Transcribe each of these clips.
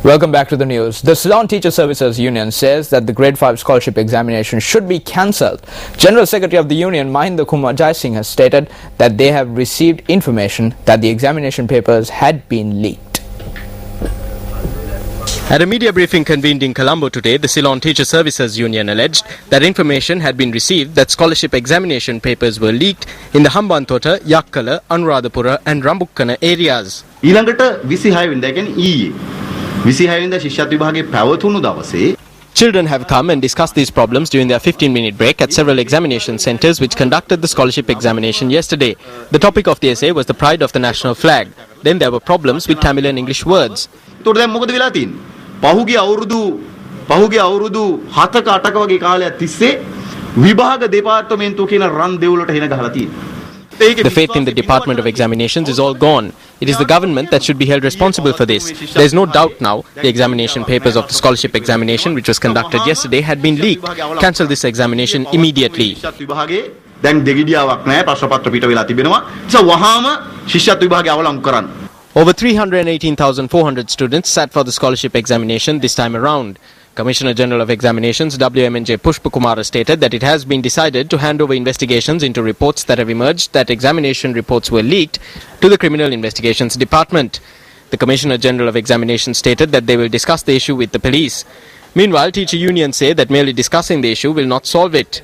Welcome back to the news. The Ceylon Teacher Services Union says that the Grade 5 scholarship examination should be cancelled. General Secretary of the Union, Mahinda Kumar Jai Singh, has stated that they have received information that the examination papers had been leaked. At a media briefing convened in Colombo today, the Ceylon Teacher Services Union alleged that information had been received that scholarship examination papers were leaked in the Hambantota, Yakkala, Anuradhapura and Rambukkana areas. Children have come and discussed these problems during their 15-minute break at several examination centres which conducted the scholarship examination yesterday. The topic of the essay was the pride of the national flag. Then there were problems with Tamil and English words. The faith in the Department of Examinations is all gone. It is the government that should be held responsible for this. There is no doubt now the examination papers of the scholarship examination which was conducted yesterday had been leaked. Cancel this examination immediately. Over 318,400 students sat for the scholarship examination this time around. Commissioner General of Examinations WMNJ Pushpakumara stated that it has been decided to hand over investigations into reports that have emerged that examination reports were leaked to the Criminal Investigations Department. The Commissioner General of Examinations stated that they will discuss the issue with the police. Meanwhile, teacher unions say that merely discussing the issue will not solve it.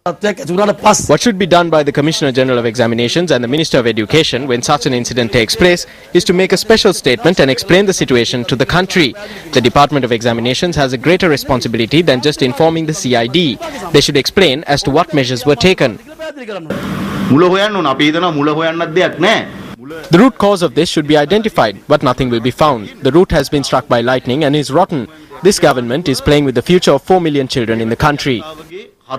What should be done by the Commissioner General of Examinations and the Minister of Education when such an incident takes place is to make a special statement and explain the situation to the country. The Department of Examinations has a greater responsibility than just informing the CID. They should explain as to what measures were taken. The root cause of this should be identified, but nothing will be found. The root has been struck by lightning and is rotten. This government is playing with the future of 4 million children in the country. The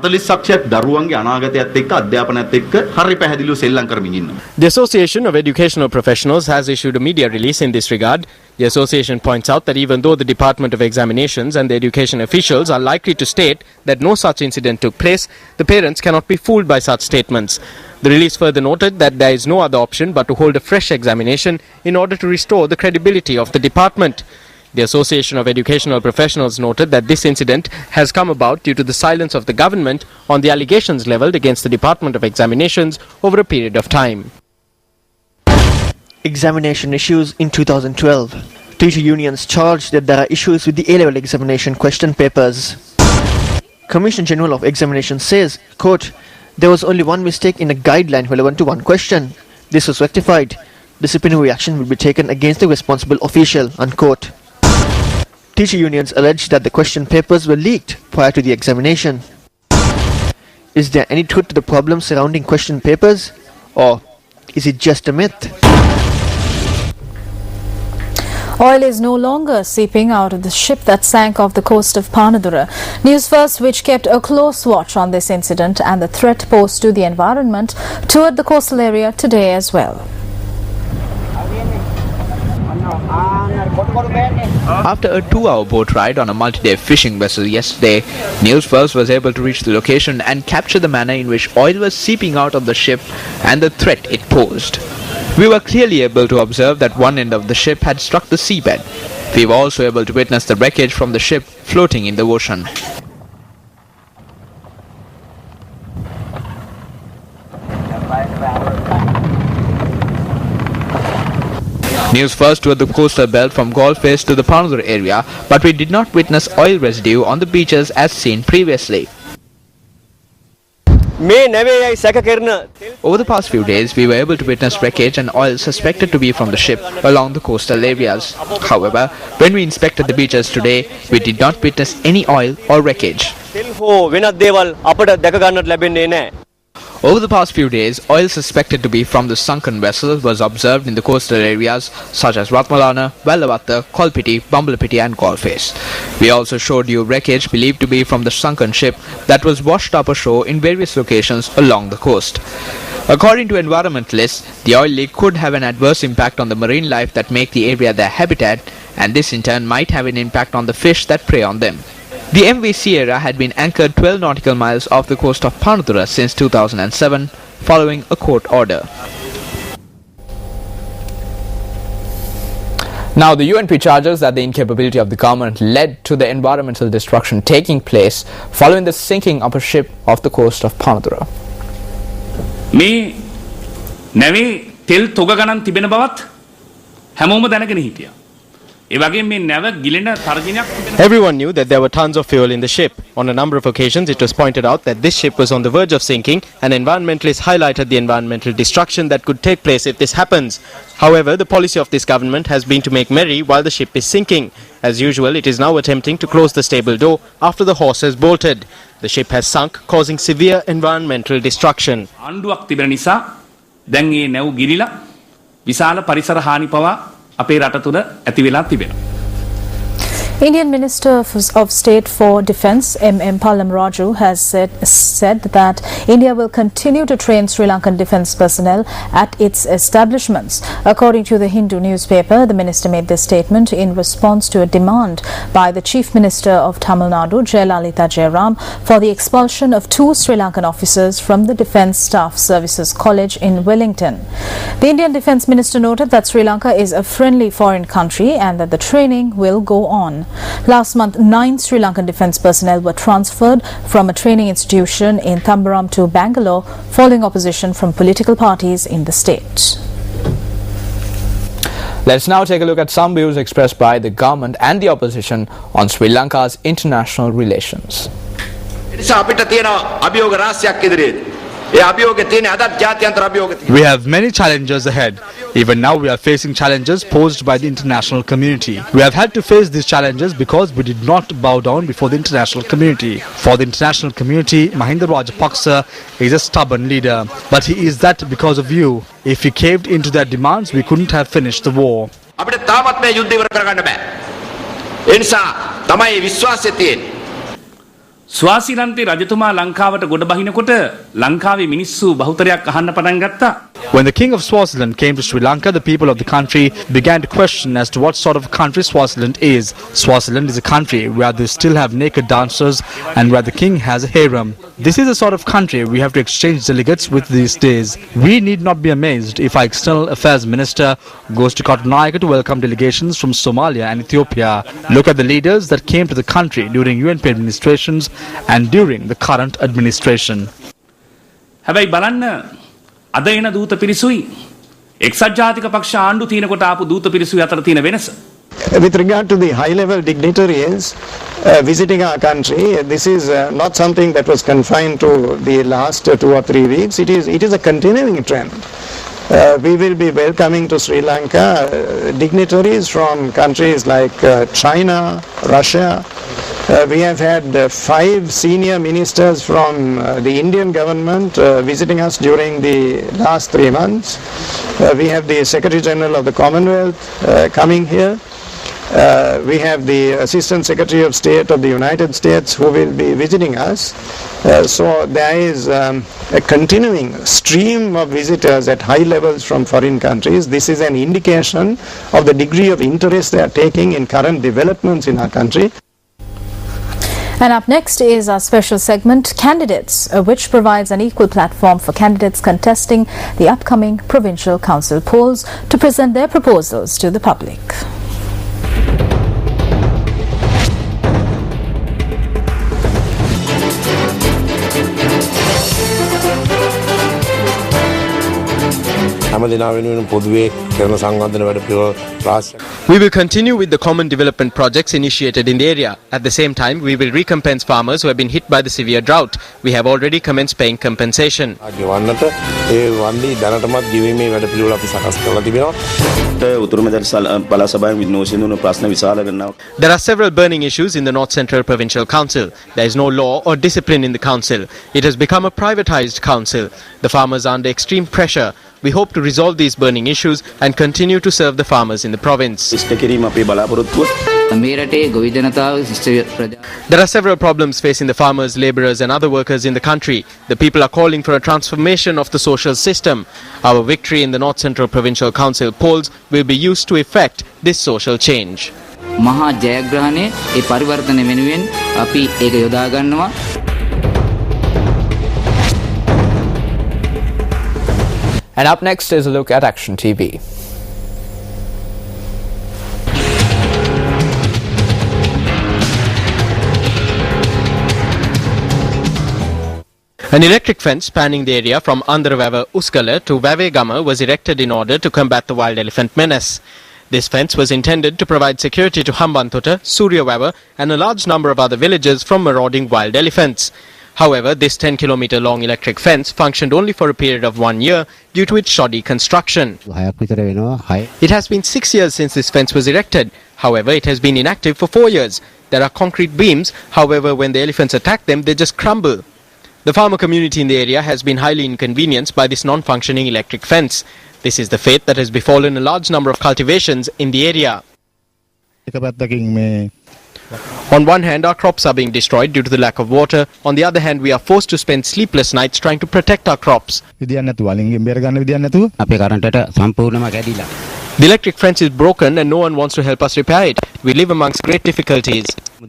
Association of Educational Professionals has issued a media release in this regard. The association points out that even though the Department of Examinations and the education officials are likely to state that no such incident took place, the parents cannot be fooled by such statements. The release further noted that there is no other option but to hold a fresh examination in order to restore the credibility of the department. The Association of Educational Professionals noted that this incident has come about due to the silence of the government on the allegations levelled against the Department of Examinations over a period of time. Examination issues in 2012. Teacher unions charged that there are issues with the A-level examination question papers. Commissioner General of Examinations says, quote, there was only one mistake in a guideline relevant to one question. This was rectified. Disciplinary action will be taken against the responsible official, unquote. Teacher unions allege that the question papers were leaked prior to the examination. Is there any truth to the problem surrounding question papers? Or is it just a myth? Oil is no longer seeping out of the ship that sank off the coast of Panadura. News First, which kept a close watch on this incident and the threat posed to the environment, toured the coastal area today as well. After a 2-hour boat ride on a multi-day fishing vessel yesterday, News First was able to reach the location and capture the manner in which oil was seeping out of the ship and the threat it posed. We were clearly able to observe that one end of the ship had struck the seabed. We were also able to witness the wreckage from the ship floating in the ocean. News First toured the coastal belt from Golf Face to the Panadura area, but we did not witness oil residue on the beaches as seen previously. Over the past few days, we were able to witness wreckage and oil suspected to be from the ship along the coastal areas. However, when we inspected the beaches today, we did not witness any oil or wreckage. Over the past few days, oil suspected to be from the sunken vessel was observed in the coastal areas such as Ratmalana, Vellavatta, Kolpiti, Bumblapiti and Golface. We also showed you wreckage believed to be from the sunken ship that was washed up ashore in various locations along the coast. According to environmentalists, the oil leak could have an adverse impact on the marine life that make the area their habitat, and this in turn might have an impact on the fish that prey on them. The MV Sierra had been anchored 12 nautical miles off the coast of Panadura since 2007, following a court order. Now, the UNP charges that the incapability of the government led to the environmental destruction taking place following the sinking of a ship off the coast of Panadura. මේ නැවේ තෙල් තොග ගණන් තිබෙන බවත් හැමෝම දැනගෙන හිටියා. ඒ වගේම මේ නැව ගිලෙන තර්ජනයක් තිබෙන. Everyone knew that there were tons of fuel in the ship. On a number of occasions, it was pointed out that this ship was on the verge of sinking, and environmentalists highlighted the environmental destruction that could take place if this happens. However, the policy of this government has been to make merry while the ship is sinking. As usual, it is now attempting to close the stable door after the horse has bolted. The ship has sunk, causing severe environmental destruction. ආණ්ඩුවක් තිබෙන නිසා දැන් මේ නැව් ගිලිලා විශාල පරිසර හානි පවා අපේ රට තුළ ඇති වෙලා තිබෙනවා. Indian Minister of State for Defence M.M. Pallam Raju has said that India will continue to train Sri Lankan defence personnel at its establishments. According to the Hindu newspaper, the minister made this statement in response to a demand by the Chief Minister of Tamil Nadu, Jayalalitha Jayaraam, for the expulsion of 2 Sri Lankan officers from the Defence Staff Services College in Wellington. The Indian Defence Minister noted that Sri Lanka is a friendly foreign country and that the training will go on. Last month, 9 Sri Lankan defence personnel were transferred from a training institution in Thambaram to Bangalore following opposition from political parties in the state. Let's now take a look at some views expressed by the government and the opposition on Sri Lanka's international relations. We have many challenges ahead. Even now we are facing challenges posed by the international community. We have had to face these challenges because we did not bow down before the international community. For the international community, Mahinda Rajapaksa is a stubborn leader. But he is that because of you. If he caved into their demands, we couldn't have finished the war. ස්වාසිරන්තේ රජතුමා ලංකාවට ගොඩ බහිනකොට ලංකාවේ මිනිස්සු බහුතරයක් අහන්න පටන් ගත්තා. When the king of Swaziland came to Sri Lanka, the people of the country began to question as to what sort of country Swaziland is. Swaziland is a country where they still have naked dancers and where the king has a harem. This is the sort of country we have to exchange delegates with these days. We need not be amazed if our external affairs minister goes to Katunayaka to welcome delegations from Somalia and Ethiopia. Look at the leaders that came to the country during UNP administrations and during the current administration. හැබැයි බලන්න අද එන දූත පිරිසුයි එක්සත් ජාතික පක්ෂ ආණ්ඩු තිනකොට ආපු දූත පිරිසුයි අතර තියෙන වෙනස. With regard to the high-level dignitaries visiting our country, this is not something that was confined to the last 2 or 3 weeks. It is a continuing trend. We will be welcoming to Sri Lanka dignitaries from countries like China, Russia. We have had 5 senior ministers from the Indian government visiting us during the last 3 months. We have the Secretary General of the Commonwealth coming here. We have the Assistant Secretary of State of the United States who will be visiting us. So there is a continuing stream of visitors at high levels from foreign countries. This is an indication of the degree of interest they are taking in current developments in our country. And up next is our special segment, Candidates, which provides an equal platform for candidates contesting the upcoming provincial council polls to present their proposals to the public. We will continue with the common development projects initiated in the area. At the same time, we will recompense farmers who have been hit by the severe drought. We have already commenced paying compensation. There are several burning issues in the North Central Provincial Council. There is no law or discipline in the council. It has become a privatized council. The farmers are under extreme pressure. We hope to resolve these burning issues and continue to serve the farmers in the province. There are several problems facing the farmers, labourers and other workers in the country. The people are calling for a transformation of the social system. Our victory in the North Central Provincial Council polls will be used to effect this social change. මහා ජයග්‍රහණය ඒ පරිවර්තන වෙනුවෙන් අපි ඒක යොදා ගන්නවා. And up next is a look at Action TV. An electric fence spanning the area from Andhra Uskala to Vavegama was erected in order to combat the wild elephant menace. This fence was intended to provide security to Hambantota, Suryavawa and a large number of other villages from marauding wild elephants. However, this 10-kilometer long electric fence functioned only for a period of 1 year due to its shoddy construction. It has been 6 years since this fence was erected. However, it has been inactive for 4 years. There are concrete beams. However, when the elephants attack them, they just crumble. The farmer community in the area has been highly inconvenienced by this non-functioning electric fence. This is the fate that has befallen a large number of cultivations in the area. On one hand, our crops are being destroyed due to the lack of water. On the other hand, we are forced to spend sleepless nights trying to protect our crops. The electric fence is broken and no one wants to help us repair it. We live amongst great difficulties. We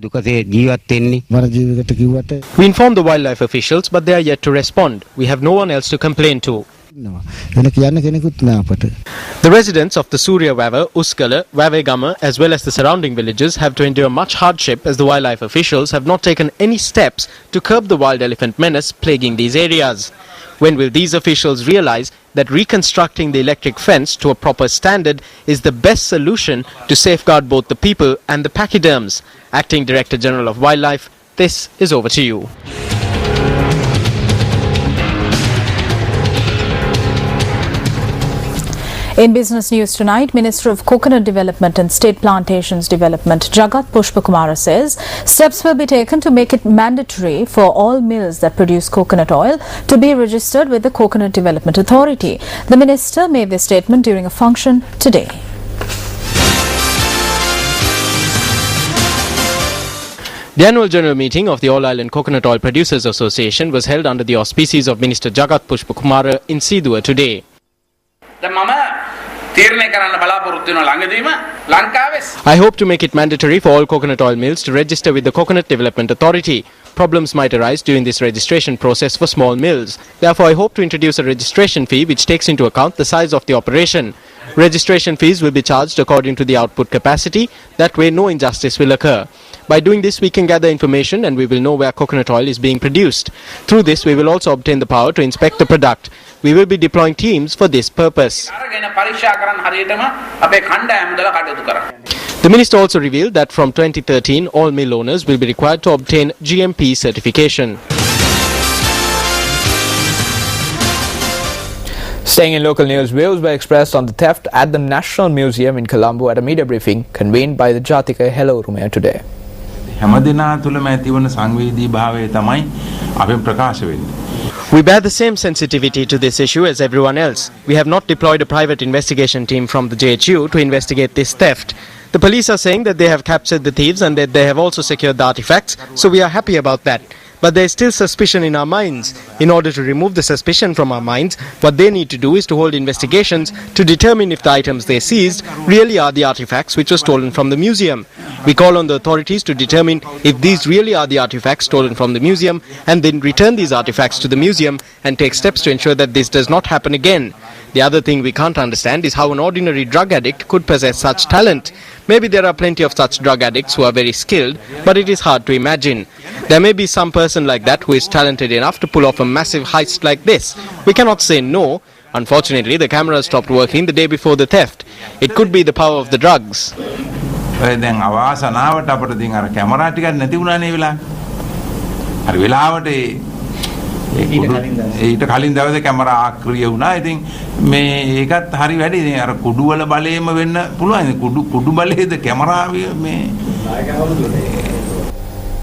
informed the wildlife officials, but they are yet to respond. We have no one else to complain to. The residents of the Suryavawa, Uskala, Vavegama as well as the surrounding villages have to endure much hardship as the wildlife officials have not taken any steps to curb the wild elephant menace plaguing these areas. When will these officials realize that reconstructing the electric fence to a proper standard is the best solution to safeguard both the people and the pachyderms? Acting Director General of Wildlife, this is over to you. In business news tonight, Minister of Coconut Development and State Plantations Development Jagat Pushpakumara says steps will be taken to make it mandatory for all mills that produce coconut oil to be registered with the Coconut Development Authority. The minister made this statement during a function today. The annual general meeting of the All Island Coconut Oil Producers Association was held under the auspices of Minister Jagat Pushpakumara in Sidua today. I hope to make it mandatory for all coconut oil mills to register with the Coconut Development Authority. Problems might arise during this registration process for small mills. Therefore, I hope to introduce a registration fee which takes into account the size of the operation. Registration fees will be charged according to the output capacity. That way, no injustice will occur. By doing this, we can gather information and we will know where coconut oil is being produced. Through this, we will also obtain the power to inspect the product. We will be deploying teams for this purpose. The minister also revealed that from 2013, all mill owners will be required to obtain GMP certification. Staying in local news, views were expressed on the theft at the National Museum in Colombo at a media briefing convened by the Jatika Hello Rumaya today. We bear the same sensitivity to this issue as everyone else. We have not deployed a private investigation team from the JHU to investigate this theft. The police are saying that they have captured the thieves and that they have also secured the artifacts, so we are happy about that. But there is still suspicion in our minds. In order to remove the suspicion from our minds, what they need to do is to hold investigations to determine if the items they seized really are the artifacts which were stolen from the museum. We call on the authorities to determine if these really are the artifacts stolen from the museum and then return these artifacts to the museum and take steps to ensure that this does not happen again. The other thing we can't understand is how an ordinary drug addict could possess such talent. Maybe there are plenty of such drug addicts who are very skilled, but it is hard to imagine. There may be some person like that who is talented enough to pull off a massive heist like this. We cannot say no. Unfortunately, the camera stopped working the day before the theft. It could be the power of the drugs. ඊට කලින් දවසේ camera ආක්‍රිය වුණා. ඉතින් මේ ඒකත් හරි වැඩි. ඉතින් අර කුඩු වල බලයෙම වෙන්න පුළුවන්. කුඩු බලයේද කැමරාවේ මේ